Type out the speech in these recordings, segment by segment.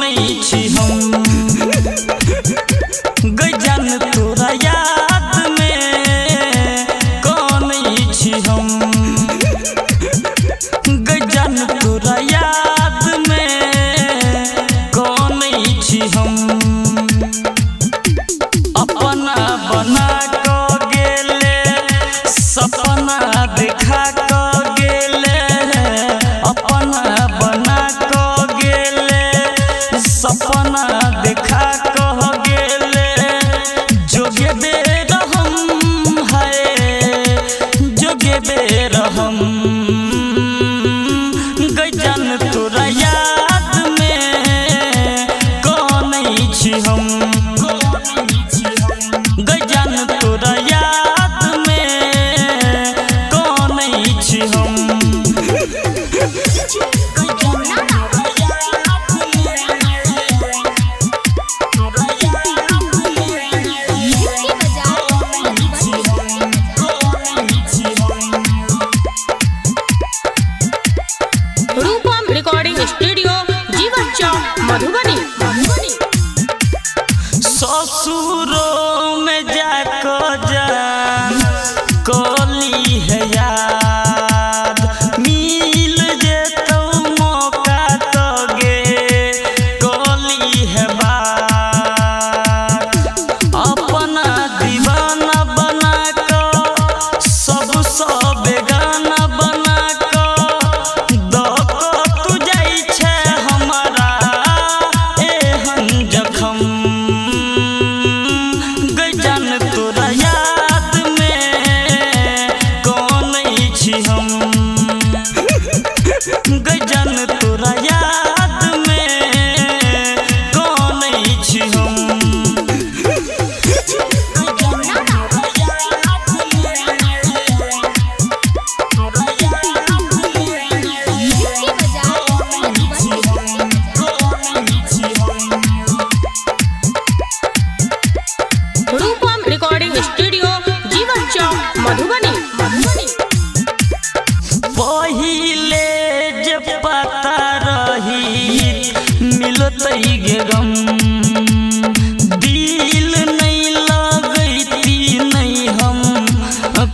छी हम गजन तोरा याद में कौन छी हम गजन तोरा याद में कौन छी हम अपना बना को गेले सपना देखा को गेले अपना बना को गेले सपना देखा को गेले जोगे बेर हम है जोगे बेर हम गजन तोरा याद में कौन छी हम गजन तोरा याद में कौन छी हम रूपम रिकॉर्डिंग स्टूडियो जीवन चौक मधुबनी। ससुरों में जाको जान कोली है याद मिल जेतो मौका तो गे कोली है बात अपना दीवाना बना को सब बेगाना बना को दो को तू जाई छे हमारा एहन जखम गजन तोरा याद में कौन छी हम गजन तोरा याद में कौन छी हम रूपम रिकॉर्डिंग स्टूडियो जीवन चौक मधुबनी। पहिले जे पता रही मिलतई गे गम दिल नहीं लगैती नहीं हम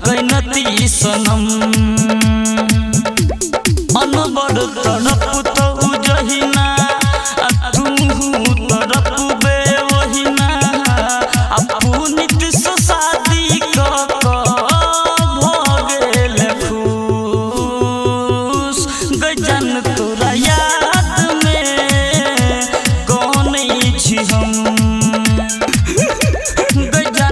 कैनती सनम अनबड़ तरफ तो जहिना तू तरफ बे वहिना पुनित से शादी क भगेल खुश गजन तोरा याद में कौन छी हम गजन